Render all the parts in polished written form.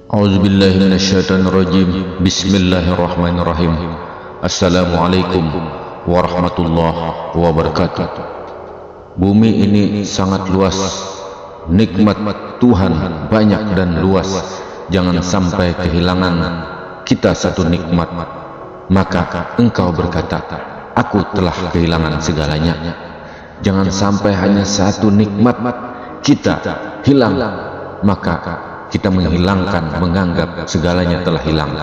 A'udzubillahi minasyaitonirrajim. Bismillahirrahmanirrahim. Assalamualaikum warahmatullahi wabarakatuh. Bumi ini sangat luas, nikmat Tuhan banyak dan luas. Jangan sampai kehilangan kita satu nikmat, maka engkau berkata, aku telah kehilangan segalanya. Jangan sampai hanya satu nikmat kita hilang, maka kita menghilangkan, menganggap segalanya telah hilang.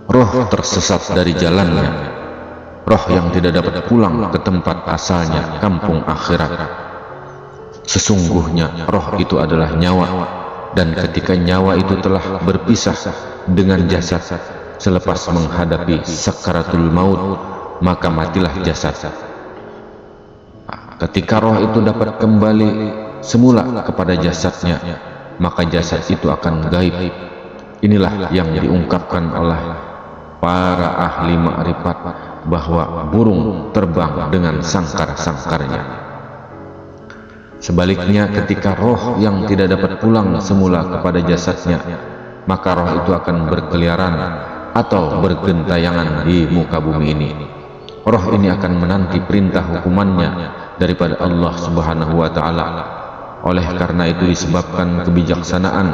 Roh tersesat dari jalannya, roh yang tidak dapat pulang ke tempat asalnya, kampung akhirat. Sesungguhnya roh itu adalah nyawa, dan ketika nyawa itu telah berpisah dengan jasad selepas menghadapi sakaratul maut, maka matilah jasad. Ketika roh itu dapat kembali semula kepada jasadnya, maka jasad itu akan gaib. Inilah yang diungkapkan oleh para ahli ma'rifat, bahwa burung terbang dengan sangkar-sangkarnya. Sebaliknya, ketika roh yang tidak dapat pulang semula kepada jasadnya, maka roh itu akan berkeliaran atau bergentayangan di muka bumi ini. Roh ini akan menanti perintah hukumannya daripada Allah Subhanahu wa ta'ala. Oleh karena itu, disebabkan kebijaksanaan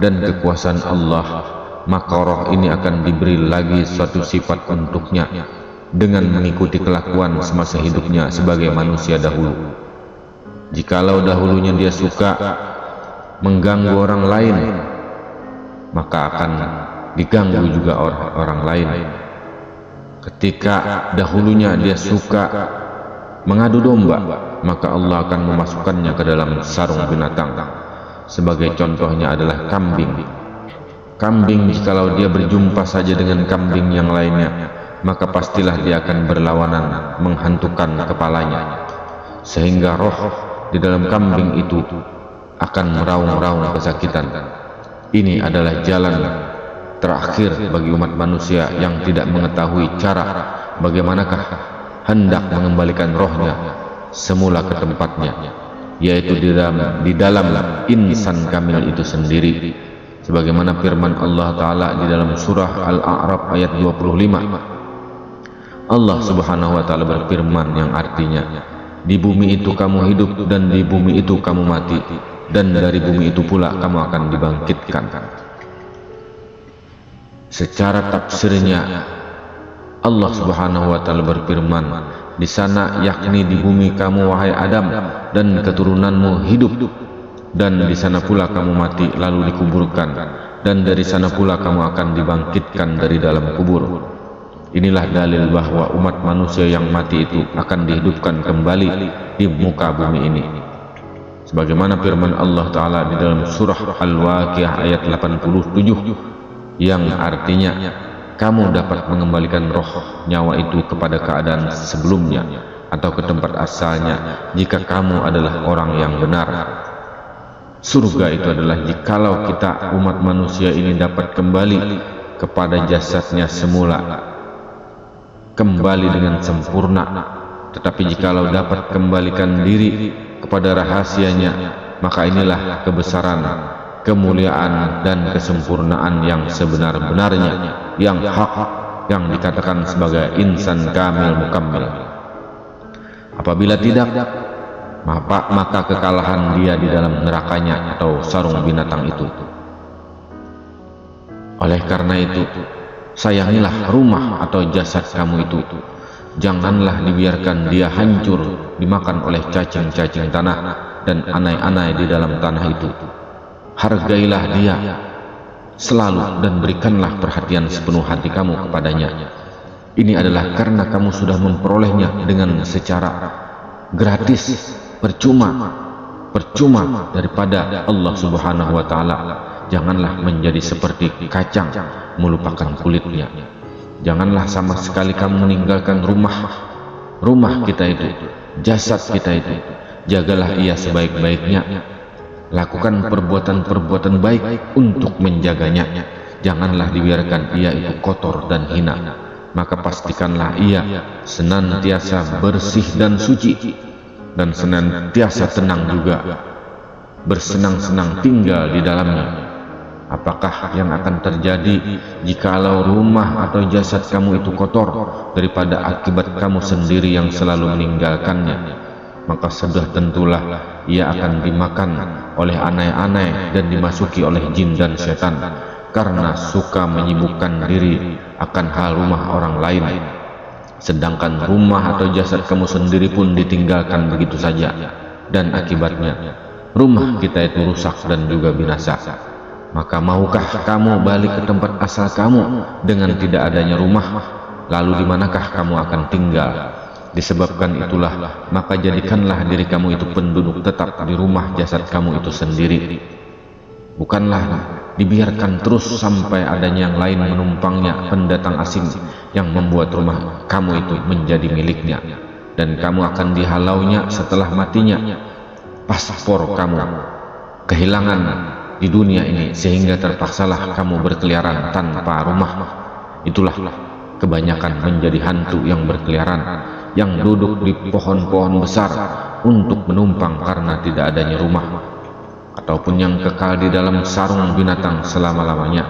dan kekuasaan Allah, maka roh ini akan diberi lagi suatu sifat untuknya dengan mengikuti kelakuan semasa hidupnya sebagai manusia dahulu. Jikalau dahulunya dia suka mengganggu orang lain, maka akan diganggu juga orang lain. Ketika dahulunya dia suka mengadu domba, maka Allah akan memasukkannya ke dalam sarung binatang. Sebagai contohnya adalah kambing. Kambing, jikalau dia berjumpa saja dengan kambing yang lainnya, maka pastilah dia akan berlawanan, menghantukan kepalanya, sehingga roh di dalam kambing itu akan meraung-raung kesakitan. Ini adalah jalan terakhir bagi umat manusia yang tidak mengetahui cara bagaimanakah hendak mengembalikan rohnya semula ke tempatnya, yaitu di dalam insan kamil itu sendiri. Sebagaimana firman Allah Ta'ala di dalam surah Al-A'raf ayat 25, Allah Subhanahu wa Ta'ala berfirman yang artinya, di bumi itu kamu hidup dan di bumi itu kamu mati, dan dari bumi itu pula kamu akan dibangkitkan. Secara tafsirnya, Allah Subhanahu wa Ta'ala berfirman, di sana, yakni di bumi kamu wahai Adam dan keturunanmu hidup, dan di sana pula kamu mati lalu dikuburkan, dan dari sana pula kamu akan dibangkitkan dari dalam kubur. Inilah dalil bahwa umat manusia yang mati itu akan dihidupkan kembali di muka bumi ini. Sebagaimana firman Allah Ta'ala di dalam surah Al-Waqiah ayat 87, yang artinya, kamu dapat mengembalikan roh nyawa itu kepada keadaan sebelumnya atau ke tempat asalnya jika kamu adalah orang yang benar. Surga itu adalah jikalau kita umat manusia ini dapat kembali kepada jasadnya semula, kembali dengan sempurna. Tetapi jikalau dapat kembalikan diri kepada rahasianya, maka inilah kebesaran, kemuliaan dan kesempurnaan yang sebenar-benarnya, yang hak, yang dikatakan sebagai insan kamil mukammil. Apabila tidak, maka kekalahan dia di dalam nerakanya atau sarung binatang itu. Oleh karena itu, sayangilah rumah atau jasad kamu itu. Janganlah dibiarkan dia hancur dimakan oleh cacing-cacing tanah dan anai-anai di dalam tanah itu. Hargailah dia selalu dan berikanlah perhatian sepenuh hati kamu kepadanya. Ini adalah karena kamu sudah memperolehnya dengan secara gratis, percuma daripada Allah Subhanahu wa Ta'ala. Janganlah menjadi seperti kacang melupakan kulitnya. Janganlah sama sekali kamu meninggalkan rumah kita itu, jasad kita itu. Jagalah ia sebaik-baiknya. Lakukan perbuatan-perbuatan baik untuk menjaganya. Janganlah dibiarkan ia itu kotor dan hina. Maka pastikanlah ia senantiasa bersih dan suci, dan senantiasa tenang juga, bersenang-senang tinggal di dalamnya. Apakah yang akan terjadi jikalau rumah atau jasad kamu itu kotor daripada akibat kamu sendiri yang selalu meninggalkannya? Maka sudah tentulah ia akan dimakan oleh anai-anai dan dimasuki oleh jin dan setan, karena suka menyibukkan diri akan hal rumah orang lain. Sedangkan rumah atau jasad kamu sendiri pun ditinggalkan begitu saja, dan akibatnya rumah kita itu rusak dan juga binasa. Maka maukah kamu balik ke tempat asal kamu dengan tidak adanya rumah? Lalu di manakah kamu akan tinggal? Disebabkan itulah, maka jadikanlah diri kamu itu penduduk tetap di rumah jasad kamu itu sendiri. Bukanlah dibiarkan terus sampai adanya yang lain menumpangnya, pendatang asing yang membuat rumah kamu itu menjadi miliknya, dan kamu akan dihalaunya setelah matinya. Paspor kamu kehilangan di dunia ini, sehingga terpaksalah kamu berkeliaran tanpa rumah. Itulah kebanyakan menjadi hantu yang berkeliaran, yang duduk di pohon-pohon besar untuk menumpang karena tidak adanya rumah, ataupun yang kekal di dalam sarung binatang selama-lamanya.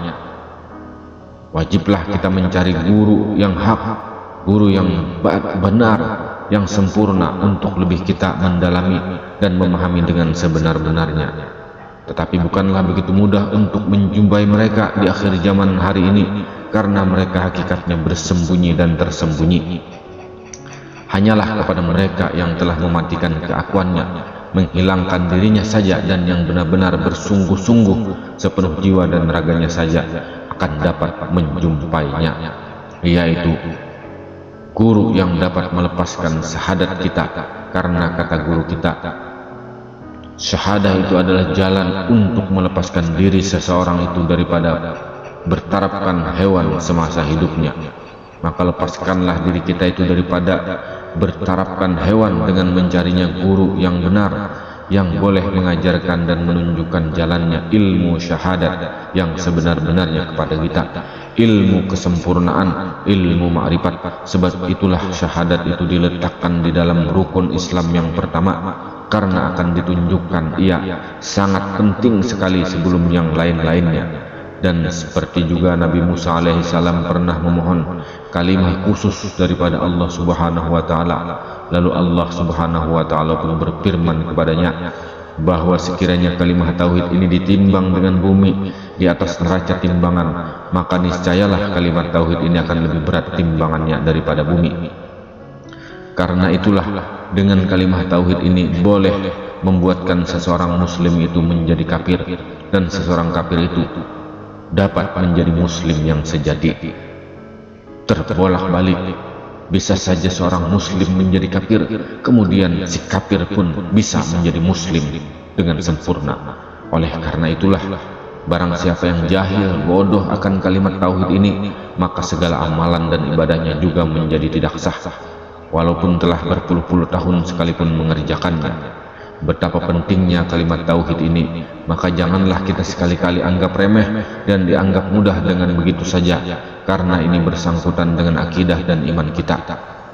Wajiblah kita mencari guru yang hak, guru yang benar, yang sempurna, untuk lebih kita mendalami dan memahami dengan sebenar-benarnya. Tetapi bukanlah begitu mudah untuk menjumpai mereka di akhir zaman hari ini, karena mereka hakikatnya bersembunyi dan tersembunyi. Hanyalah kepada mereka yang telah mematikan keakuannya, menghilangkan dirinya saja, dan yang benar-benar bersungguh-sungguh sepenuh jiwa dan raganya saja akan dapat menjumpainya, yaitu guru yang dapat melepaskan syahadat kita. Karena kata guru kita, syahadah itu adalah jalan untuk melepaskan diri seseorang itu daripada bertarafkan hewan semasa hidupnya. Maka lepaskanlah diri kita itu daripada bertarafkan hewan dengan mencarinya guru yang benar, yang boleh mengajarkan dan menunjukkan jalannya ilmu syahadat yang sebenar-benarnya kepada kita, ilmu kesempurnaan, ilmu ma'rifat. Sebab itulah syahadat itu diletakkan di dalam rukun Islam yang pertama, karena akan ditunjukkan ia sangat penting sekali sebelum yang lain-lainnya. Dan seperti juga Nabi Musa alaihissalam pernah memohon kalimah khusus daripada Allah subhanahu wa ta'ala, lalu Allah subhanahu wa ta'ala pun berfirman kepadanya bahwa sekiranya kalimah tauhid ini ditimbang dengan bumi di atas neraca timbangan, maka niscayalah kalimat tauhid ini akan lebih berat timbangannya daripada bumi. Karena itulah dengan kalimah tauhid ini boleh membuatkan seseorang muslim itu menjadi kafir, dan seseorang kafir itu dapat menjadi muslim yang sejati. Terbolak-balik, bisa saja seorang muslim menjadi kafir, kemudian si kafir pun bisa menjadi muslim dengan sempurna. Oleh karena itulah, barang siapa yang jahil, bodoh akan kalimat tauhid ini, maka segala amalan dan ibadahnya juga menjadi tidak sah, walaupun telah berpuluh-puluh tahun sekalipun mengerjakannya. Betapa pentingnya kalimat tauhid ini, maka janganlah kita sekali-kali anggap remeh dan dianggap mudah dengan begitu saja, karena ini bersangkutan dengan akidah dan iman kita.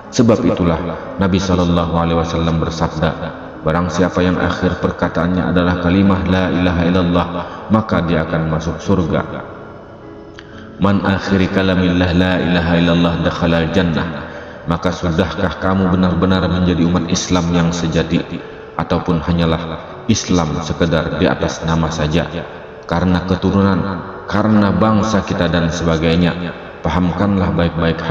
Sebab itulah Nabi SAW bersabda, barang siapa yang akhir perkataannya adalah kalimah la ilaha illallah, maka dia akan masuk surga. Man akhiri kalamillah la ilaha illallah dakhalal jannah. Maka sudahkah kamu benar-benar menjadi umat Islam yang sejati, ataupun hanyalah Islam sekedar di atas nama saja, karena keturunan, karena bangsa kita dan sebagainya? Pahamkanlah baik-baik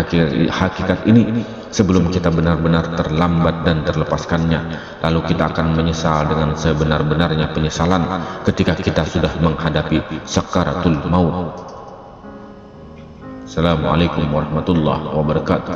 hakikat ini sebelum kita benar-benar terlambat dan terlepaskannya, lalu kita akan menyesal dengan sebenar-benarnya penyesalan ketika kita sudah menghadapi sakaratul maut. Assalamualaikum warahmatullahi wabarakatuh.